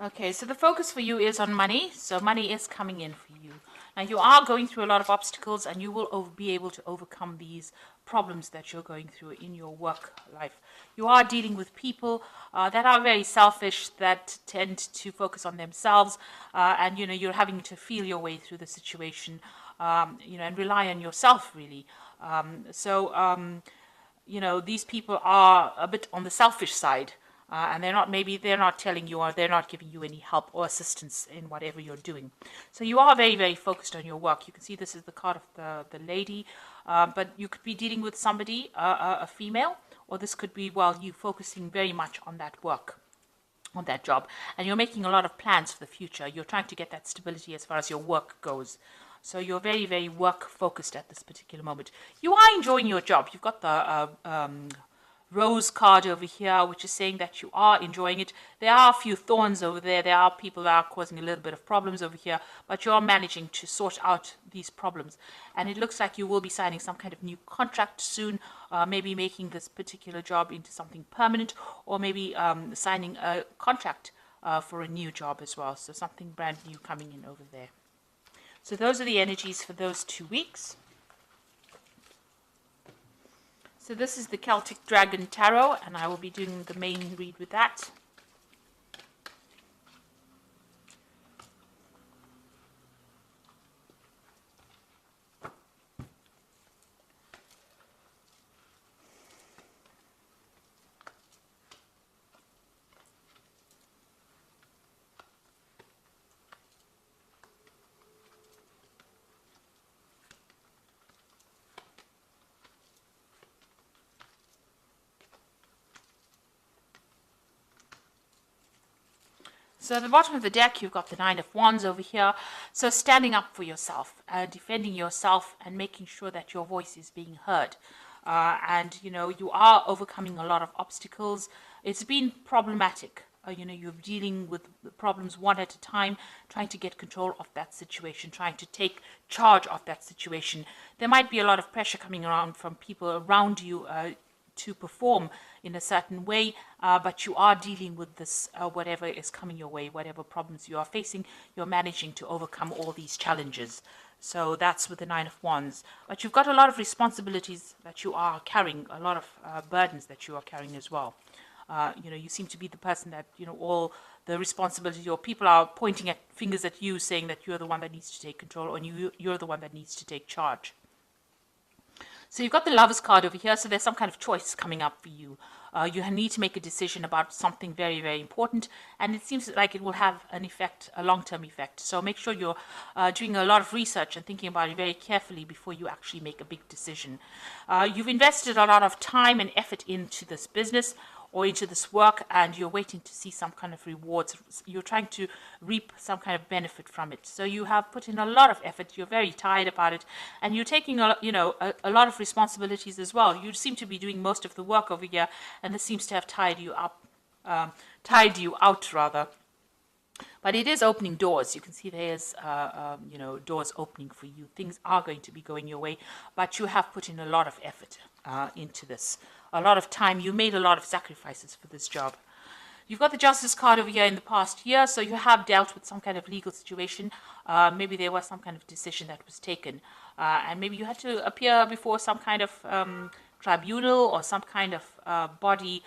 Okay, so the focus for you is on money. So money is coming in for you. Now you are going through a lot of obstacles, and you will be able to overcome these problems that you're going through in your work life. You are dealing with people that are very selfish, that tend to focus on themselves, and you're having to feel your way through the situation, and rely on yourself really. These people are a bit on the selfish side, and they're not telling you, or they're not giving you any help or assistance in whatever you're doing. So you are very, very focused on your work. You can see this is the card of the lady, but you could be dealing with somebody, a female, or this could be, well, you focusing very much on that work, on that job, and you're making a lot of plans for the future. You're trying to get that stability as far as your work goes. So you're very, very work focused at this particular moment. You are enjoying your job. You've got the rose card over here, which is saying that you are enjoying it. There are a few thorns over there. There are people that are causing a little bit of problems over here, but you're managing to sort out these problems. And it looks like you will be signing some kind of new contract soon, maybe making this particular job into something permanent, or maybe signing a contract for a new job as well. So something brand new coming in over there. So those are the energies for those 2 weeks. So this is the Celtic Dragon Tarot, and I will be doing the main read with that. So at the bottom of the deck, you've got the Nine of Wands over here. So standing up for yourself, defending yourself, and making sure that your voice is being heard. You are overcoming a lot of obstacles. It's been problematic. You're dealing with the problems one at a time, trying to get control of that situation, trying to take charge of that situation. There might be a lot of pressure coming around from people around you to perform in a certain way, but you are dealing with this, whatever is coming your way, whatever problems you are facing, you're managing to overcome all these challenges. So that's with the Nine of Wands. But you've got a lot of responsibilities that you are carrying, a lot of burdens that you are carrying as well. You seem to be the person that, all the responsibility, or people are pointing at fingers at you, saying that you're the one that needs to take control, or you're the one that needs to take charge. So you've got the Lovers card over here, so there's some kind of choice coming up for you. You need to make a decision about something very, very important, and it seems like it will have an effect, a long-term effect. So make sure you're doing a lot of research and thinking about it very carefully before you actually make a big decision. You've invested a lot of time and effort into this business or into this work, and you're waiting to see some kind of rewards. You're trying to reap some kind of benefit from it. So you have put in a lot of effort. You're very tired about it, and you're taking a lot of responsibilities as well. You seem to be doing most of the work over here, and this seems to have tired you out rather. But it is opening doors. You can see there's, doors opening for you. Things are going to be going your way, but you have put in a lot of effort into this. A lot of time. You made a lot of sacrifices for this job. You've got the Justice card over here in the past year, so you have dealt with some kind of legal situation. Maybe there was some kind of decision that was taken, and maybe you had to appear before some kind of tribunal or some kind of body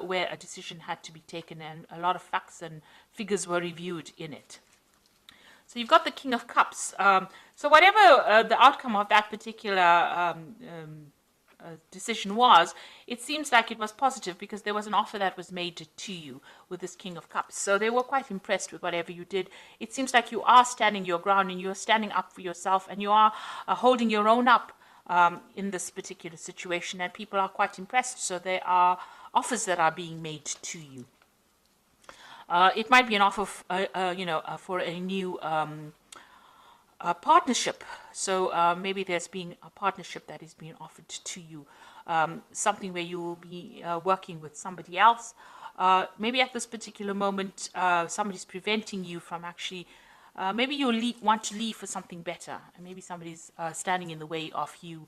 where a decision had to be taken, and a lot of facts and figures were reviewed in it. So you've got the King of Cups. So whatever the outcome of that particular decision was, it seems like it was positive, because there was an offer that was made to you with this King of Cups. So they were quite impressed with whatever you did. It seems like you are standing your ground, and you're standing up for yourself, and you are holding your own up in this particular situation, and people are quite impressed. So there are offers that are being made to you. It might be an offer, for a new partnership. So maybe there's been a partnership that is being offered to you, something where you will be working with somebody else. Maybe at this particular moment, somebody's preventing you from actually, maybe you want to leave for something better, and maybe somebody's standing in the way of you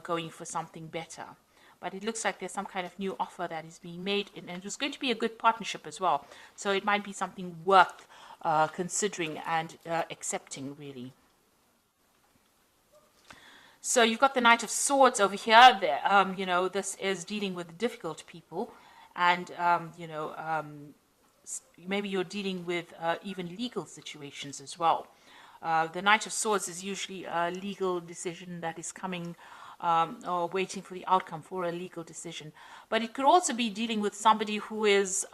going for something better. but it looks like there's some kind of new offer that is being made, and it's going to be a good partnership as well. So it might be something worth considering and accepting, really. So you've got the Knight of Swords over here. This is dealing with difficult people, and maybe you're dealing with even legal situations as well. The Knight of Swords is usually a legal decision that is coming or waiting for the outcome for a legal decision. But it could also be dealing with somebody who is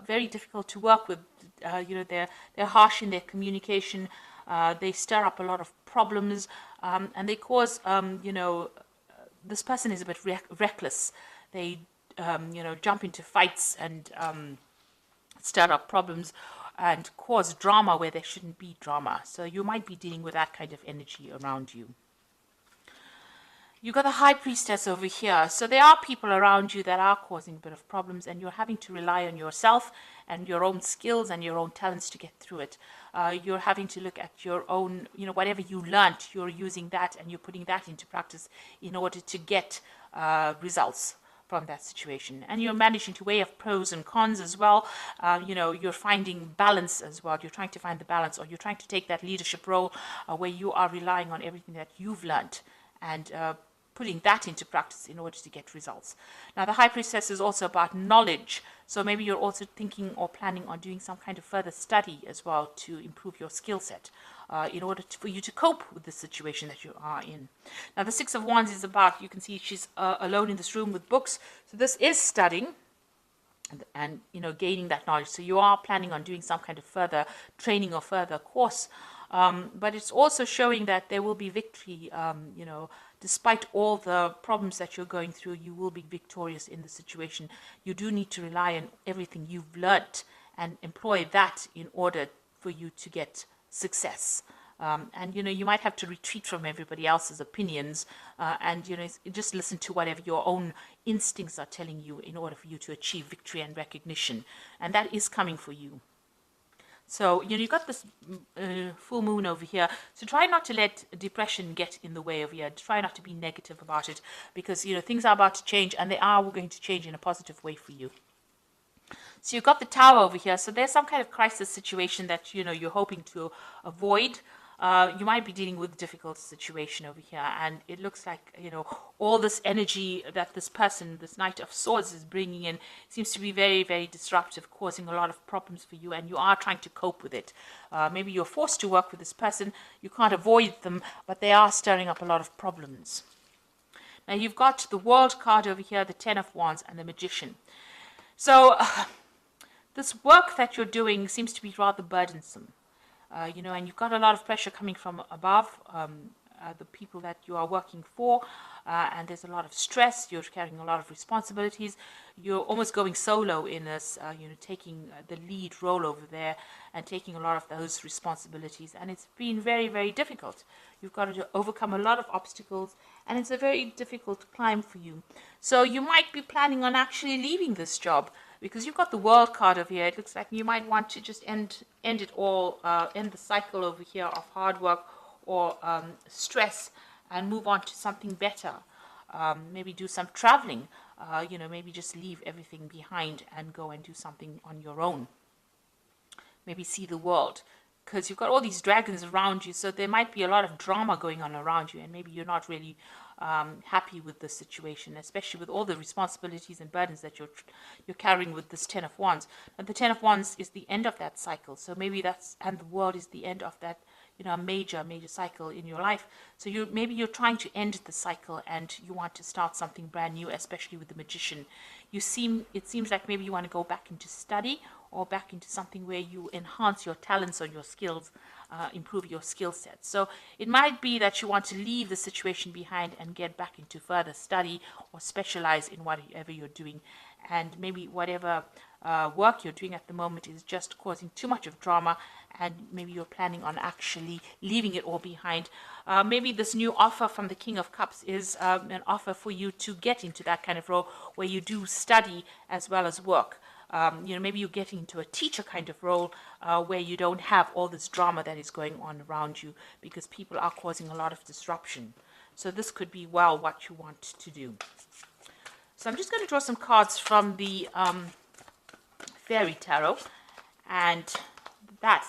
very difficult to work with. They're harsh in their communication. They stir up a lot of problems, and they cause, this person is a bit reckless. They, jump into fights and stir up problems and cause drama where there shouldn't be drama. So you might be dealing with that kind of energy around you. You've got the High Priestess over here. So there are people around you that are causing a bit of problems, and you're having to rely on yourself and your own skills and your own talents to get through it. You're having to look at your own, whatever you learned, you're using that and you're putting that into practice in order to get results from that situation. And you're managing to weigh up pros and cons as well. You're finding balance as well. You're trying to find the balance, or you're trying to take that leadership role where you are relying on everything that you've learned and putting that into practice in order to get results. Now, the High Priestess is also about knowledge. So maybe you're also thinking or planning on doing some kind of further study as well to improve your skill set in order for you to cope with the situation that you are in. Now, the Six of Wands is about, you can see she's alone in this room with books. So this is studying and gaining that knowledge. So you are planning on doing some kind of further training or further course. But it's also showing that there will be victory, despite all the problems that you're going through, you will be victorious in the situation. You do need to rely on everything you've learnt and employ that in order for you to get success. And you might have to retreat from everybody else's opinions and just listen to whatever your own instincts are telling you in order for you to achieve victory and recognition. And that is coming for you. So, you've got this full moon over here. So try not to let depression get in the way over here. Try not to be negative about it, because, things are about to change, and they are going to change in a positive way for you. So you've got the Tower over here. So there's some kind of crisis situation that, you're hoping to avoid. You might be dealing with a difficult situation over here, and it looks like, all this energy that this person, this Knight of Swords, is bringing in seems to be very, very disruptive, causing a lot of problems for you, and you are trying to cope with it. Maybe you're forced to work with this person. You can't avoid them, but they are stirring up a lot of problems. Now, you've got the World card over here, the Ten of Wands, and the Magician. So this work that you're doing seems to be rather burdensome. And you've got a lot of pressure coming from above, the people that you are working for, and there's a lot of stress. You're carrying a lot of responsibilities. You're almost going solo in this, taking the lead role over there and taking a lot of those responsibilities. And it's been very, very difficult. You've got to overcome a lot of obstacles, and it's a very difficult climb for you. So you might be planning on actually leaving this job, because you've got the World card over here. It looks like you might want to just end it all, end the cycle over here of hard work or stress, and move on to something better. Maybe do some traveling, maybe just leave everything behind and go and do something on your own. Maybe see the world, because you've got all these dragons around you, so there might be a lot of drama going on around you, and maybe you're not really happy with the situation, especially with all the responsibilities and burdens that you're carrying with this Ten of Wands. And the Ten of Wands is the end of that cycle, so maybe and the world is the end of that, major cycle in your life. So maybe you're trying to end the cycle and you want to start something brand new, especially with the Magician. It seems like maybe you want to go back into study or back into something where you enhance your talents or your skills, improve your skill set. So it might be that you want to leave the situation behind and get back into further study or specialize in whatever you're doing. And maybe whatever work you're doing at the moment is just causing too much of drama, and maybe you're planning on actually leaving it all behind. Maybe this new offer from the King of Cups is an offer for you to get into that kind of role where you do study as well as work. Maybe you're getting into a teacher kind of role where you don't have all this drama that is going on around you, because people are causing a lot of disruption. So this could be what you want to do. So I'm just going to draw some cards from the Fairy Tarot, and that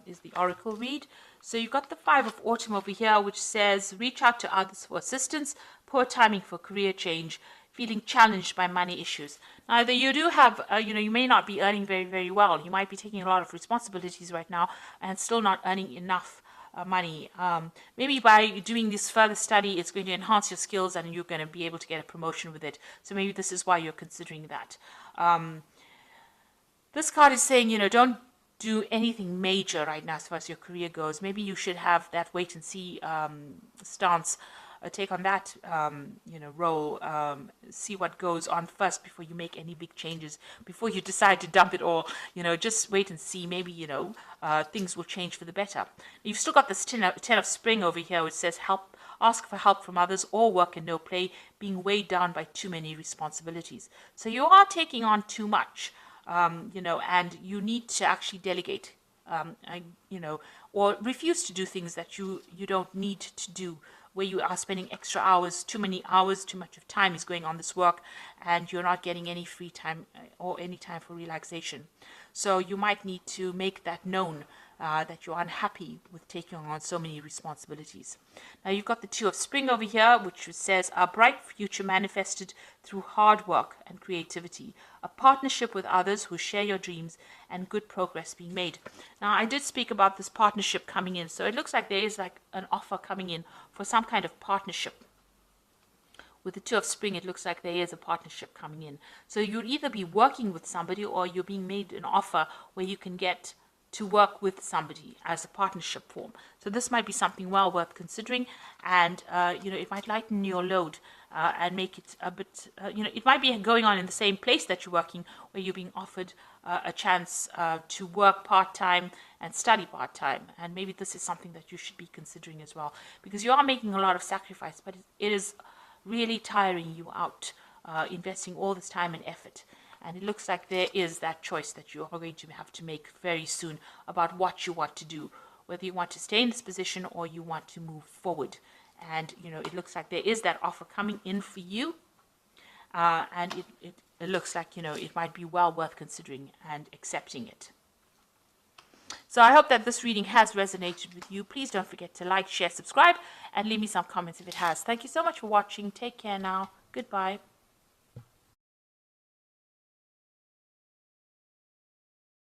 is the Oracle read. So you've got the Five of Autumn over here, which says, reach out to others for assistance, poor timing for career change, feeling challenged by money issues. Now, you do have, you may not be earning very, very well. You might be taking a lot of responsibilities right now and still not earning enough money. Maybe by doing this further study, it's going to enhance your skills and you're going to be able to get a promotion with it. So maybe this is why you're considering that. This card is saying, don't do anything major right now as far as your career goes. Maybe you should have that wait and see stance, take on that, role, see what goes on first before you make any big changes, before you decide to dump it all. Just wait and see. Maybe, things will change for the better. You've still got this ten of Spring over here, which says help. Ask for help from others, or work and no play, being weighed down by too many responsibilities. So you are taking on too much. And you need to actually delegate, or refuse to do things that you don't need to do, where you are spending extra hours, too many hours, too much of time is going on this work, and you're not getting any free time or any time for relaxation. So you might need to make that known, that you're unhappy with taking on so many responsibilities. Now you've got the Two of Spring over here, which says a bright future manifested through hard work and creativity, a partnership with others who share your dreams, and good progress being made. Now I did speak about this partnership coming in, so it looks like there is like an offer coming in for some kind of partnership. With the Two of Spring, it looks like there is a partnership coming in. So you'll either be working with somebody, or you're being made an offer where you can get to work with somebody as a partnership form. So this might be something well worth considering, and it might lighten your load and make it a bit, it might be going on in the same place that you're working, where you're being offered a chance to work part-time and study part-time. And maybe this is something that you should be considering as well, because you are making a lot of sacrifice, but it is really tiring you out, investing all this time and effort. And it looks like there is that choice that you are going to have to make very soon about what you want to do, whether you want to stay in this position or you want to move forward. And, it looks like there is that offer coming in for you. And it looks like, it might be well worth considering and accepting it. So I hope that this reading has resonated with you. Please don't forget to like, share, subscribe, and leave me some comments if it has. Thank you so much for watching. Take care now. Goodbye.